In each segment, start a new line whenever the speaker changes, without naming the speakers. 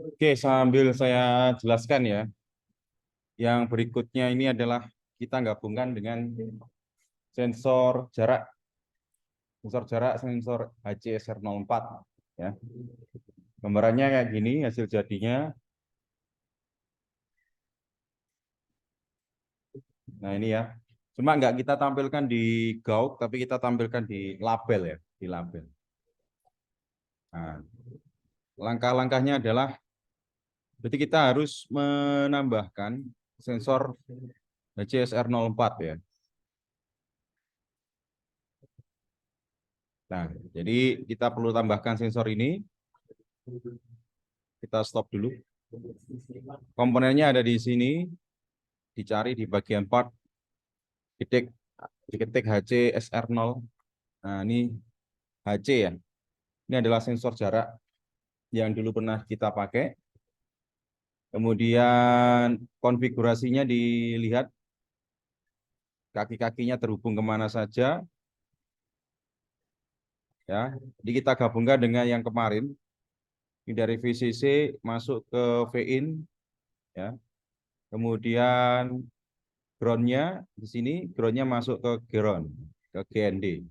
Oke, sambil saya jelaskan ya. Yang berikutnya ini adalah kita gabungkan dengan sensor jarak. Sensor jarak, sensor HCSR04. Ya. Gambarannya kayak gini, hasil jadinya. Nah ini ya. Cuma nggak kita tampilkan di gauk, tapi kita tampilkan di label ya. Di label. Nah, langkah-langkahnya adalah berarti kita harus menambahkan sensor HCSR04 ya. Nah, jadi kita perlu tambahkan sensor ini. Kita stop dulu. Komponennya ada di sini. Dicari di bagian part. Diketik HCSR0. Nah, ini HC ya. Ini adalah sensor jarak yang dulu pernah kita pakai. Kemudian konfigurasinya dilihat kaki-kakinya terhubung kemana saja. Ya, jadi kita gabungkan dengan yang kemarin. Ini dari VCC masuk ke VIN, ya. Kemudian groundnya di sini, groundnya masuk ke ground, ke GND.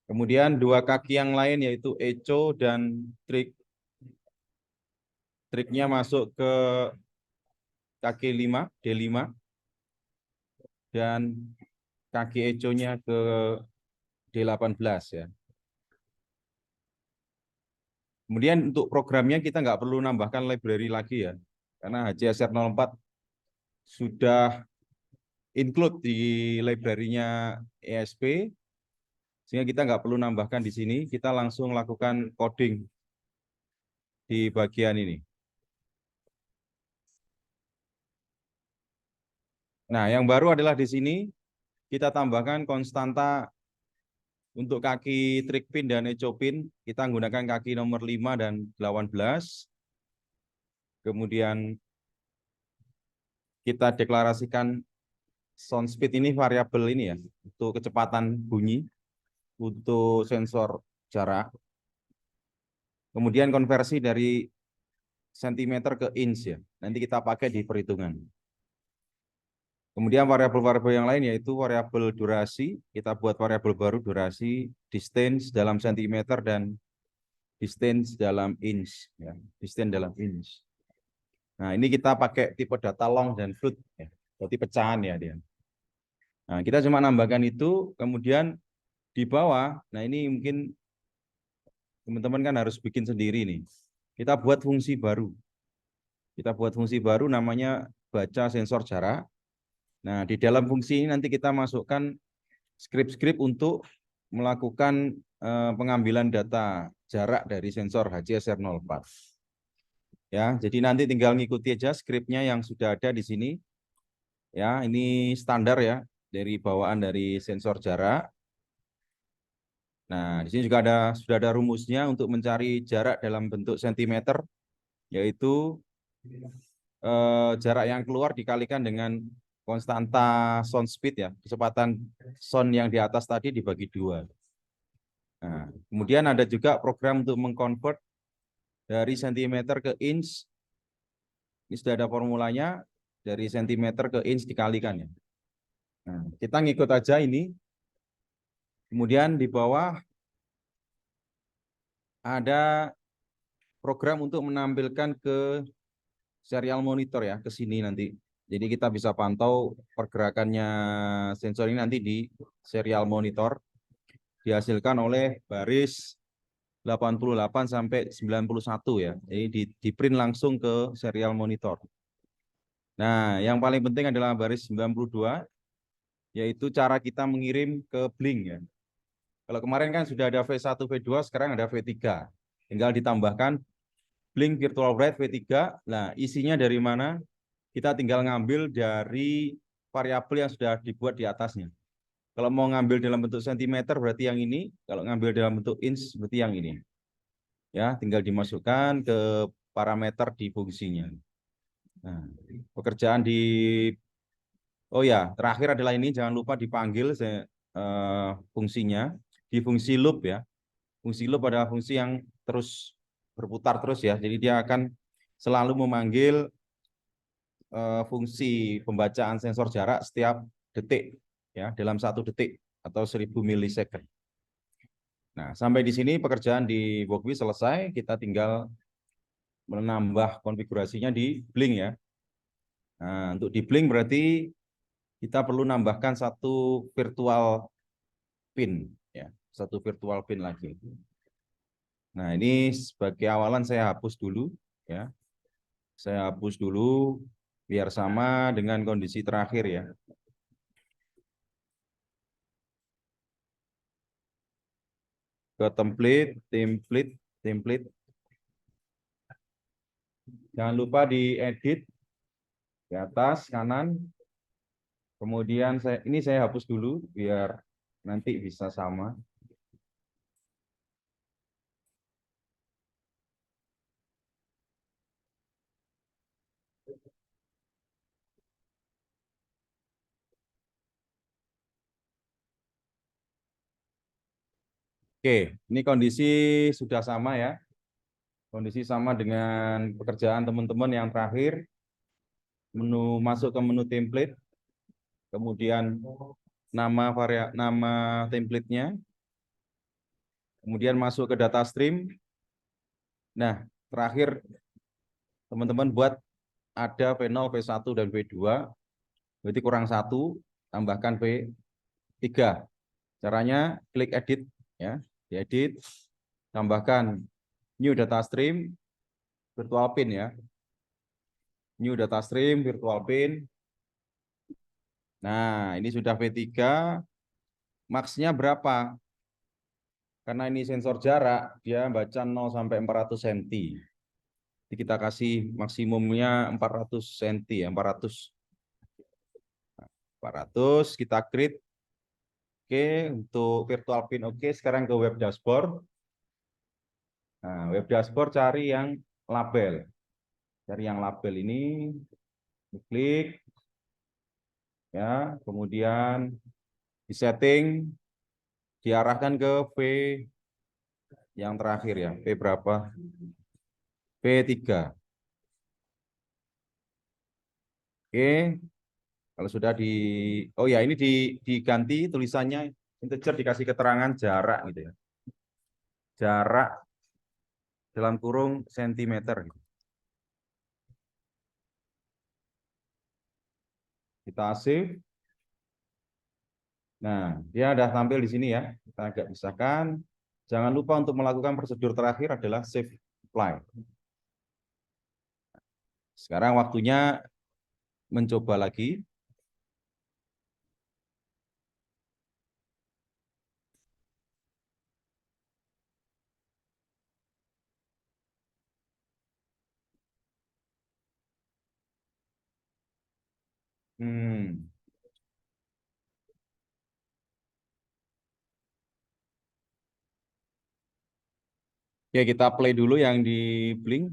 Kemudian dua kaki yang lain yaitu echo dan trik. Triknya masuk ke kaki 5, D5, dan kaki echo-nya ke D18 ya. Kemudian untuk programnya kita nggak perlu nambahkan library lagi ya, karena HCSR04 sudah include di library-nya ESP, sehingga kita nggak perlu nambahkan di sini, kita langsung lakukan coding di bagian ini. Nah, yang baru adalah di sini kita tambahkan konstanta untuk kaki trik pin dan echo pin, kita menggunakan kaki nomor 5 dan 18. Kemudian kita deklarasikan sound speed ini variabel ini ya, untuk kecepatan bunyi, untuk sensor jarak. Kemudian konversi dari sentimeter ke inch ya, nanti kita pakai di perhitungan. Kemudian variabel-variabel yang lain yaitu variabel durasi, kita buat variabel baru durasi, distance dalam sentimeter dan distance dalam inch ya, distance dalam inch. Nah, ini kita pakai tipe data long dan float ya, berarti pecahan ya dia. Nah, kita cuma nambahkan itu, kemudian di bawah, nah ini mungkin teman-teman kan harus bikin sendiri nih. Kita buat fungsi baru. Kita buat fungsi baru namanya baca sensor jarak. Nah, di dalam fungsi ini nanti kita masukkan skrip-skrip untuk melakukan pengambilan data jarak dari sensor HCSR04. Ya, jadi nanti tinggal ngikuti aja skripnya yang sudah ada di sini. Ya, ini standar ya dari bawaan dari sensor jarak. Nah, di sini juga sudah ada rumusnya untuk mencari jarak dalam bentuk sentimeter, yaitu jarak yang keluar dikalikan dengan konstanta sound speed ya, kecepatan sound yang di atas tadi dibagi 2. Nah, kemudian ada juga program untuk mengkonvert dari sentimeter ke inch. Ini sudah ada formulanya, dari sentimeter ke inch dikalikan ya. Nah, kita ngikut aja ini. Kemudian di bawah ada program untuk menampilkan ke serial monitor ya, ke sini nanti. Jadi kita bisa pantau pergerakannya sensor ini nanti di serial monitor, dihasilkan oleh baris 88 sampai 91 ya. Jadi di print langsung ke serial monitor. Nah, yang paling penting adalah baris 92, yaitu cara kita mengirim ke Blink ya. Kalau kemarin kan sudah ada V1, V2, sekarang ada V3. Tinggal ditambahkan Blink Virtual Bright V3. Nah, isinya dari mana? Kita tinggal ngambil dari variabel yang sudah dibuat di atasnya. Kalau mau ngambil dalam bentuk sentimeter berarti yang ini, kalau ngambil dalam bentuk inch berarti yang ini. Ya, tinggal dimasukkan ke parameter di fungsinya. Nah, pekerjaan di Oh ya, terakhir adalah ini, jangan lupa dipanggil fungsinya di fungsi loop ya. Fungsi loop adalah fungsi yang terus berputar terus ya. Jadi dia akan selalu memanggil fungsi pembacaan sensor jarak setiap detik ya, dalam 1 detik atau 1000 milisecond. Nah, sampai di sini pekerjaan di Bookbis selesai. Kita tinggal menambah konfigurasinya di Blink ya. Nah, untuk di Blink berarti kita perlu nambahkan satu virtual pin ya, satu virtual pin lagi. Nah, ini sebagai awalan saya hapus dulu ya. Saya hapus dulu biar sama dengan kondisi terakhir ya. Ke template. Jangan lupa diedit di atas kanan. Kemudian saya hapus dulu biar nanti bisa sama. Oke, ini kondisi sudah sama ya. Kondisi sama dengan pekerjaan teman-teman yang terakhir. Masuk ke menu template, kemudian nama templatenya, kemudian masuk ke data stream. Nah, terakhir teman-teman buat ada V0, V1 dan V2, berarti kurang 1, tambahkan V3. Caranya klik edit ya, diedit, tambahkan new data stream, virtual pin ya. New data stream, virtual pin. Nah, ini sudah V3. Max-nya berapa? Karena ini sensor jarak, dia baca 0 sampai 400 cm. Jadi kita kasih maksimumnya 400 cm ya, 400 kita create. Oke, untuk virtual pin oke, sekarang ke web dashboard. Nah, web dashboard cari yang label. Cari yang label ini, klik ya, kemudian di setting diarahkan ke V yang terakhir ya, V berapa? V3. Oke, kalau sudah oh ya ini diganti tulisannya integer, dikasih keterangan jarak gitu ya. Jarak dalam kurung sentimeter gitu. Kita save. Nah, dia sudah tampil di sini ya. Kita agak pisahkan. Jangan lupa untuk melakukan prosedur terakhir adalah save file. Sekarang waktunya mencoba lagi. Hmm. Ya, kita play dulu yang di Blink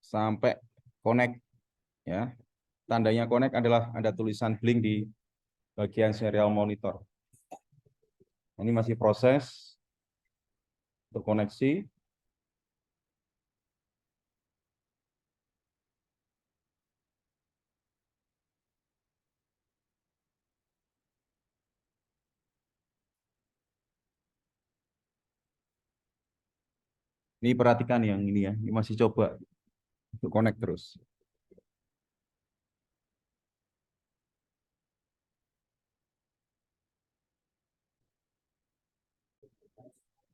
sampai connect ya. Tandanya connect adalah ada tulisan Blink di bagian serial monitor. Ini masih proses untuk koneksi. Ini perhatikan yang ini ya, ini masih coba untuk connect terus.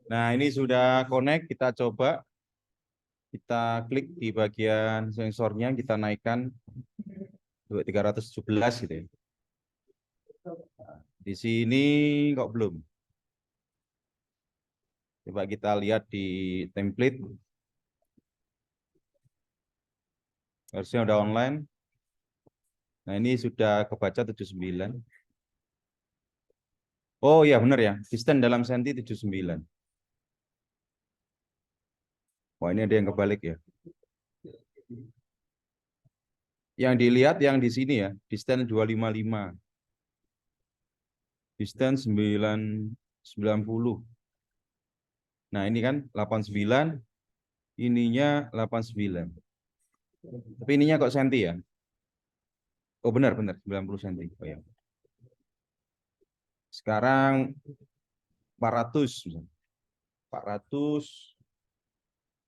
Nah, ini sudah connect, kita coba. Kita klik di bagian sensornya, kita naikkan 317 gitu ya. Di sini kok belum. Coba kita lihat di template. Harusnya udah online. Nah, ini sudah kebaca 79. Oh iya benar ya, distance dalam senti 79. Wah, ini ada yang kebalik ya. Yang dilihat yang di sini ya, distance 255. Distance 90. Nah, ini kan 89, ininya 89. Tapi ininya kok senti ya? Oh, benar 90 senti. Oh ya. Sekarang 400 misalnya. 400.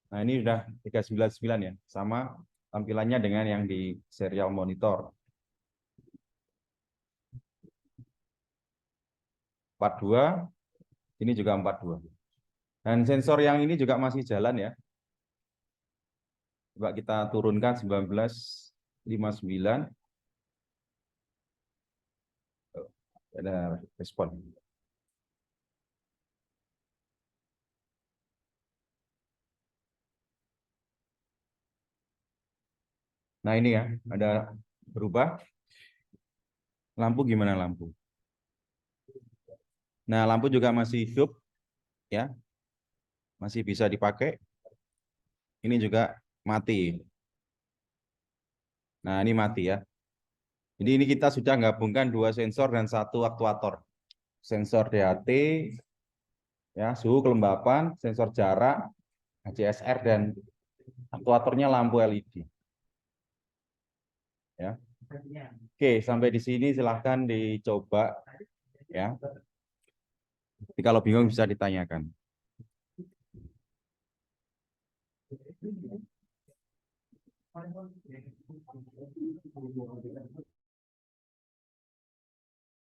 Nah, ini udah 399 ya. Sama tampilannya dengan yang di serial monitor. 42, ini juga 42. Dan sensor yang ini juga masih jalan ya. Coba kita turunkan 1959. Ada respon. Nah, ini ya, ada berubah. Lampu gimana lampu? Nah, lampu juga masih hidup ya. Masih bisa dipakai. Ini juga mati. Nah, ini mati ya. Jadi ini kita sudah gabungkan 2 sensor dan 1 aktuator. Sensor DHT, ya, suhu kelembapan, sensor jarak, HCSR, dan aktuatornya lampu LED. Ya. Oke, sampai di sini silahkan dicoba ya. Tapi kalau bingung bisa ditanyakan.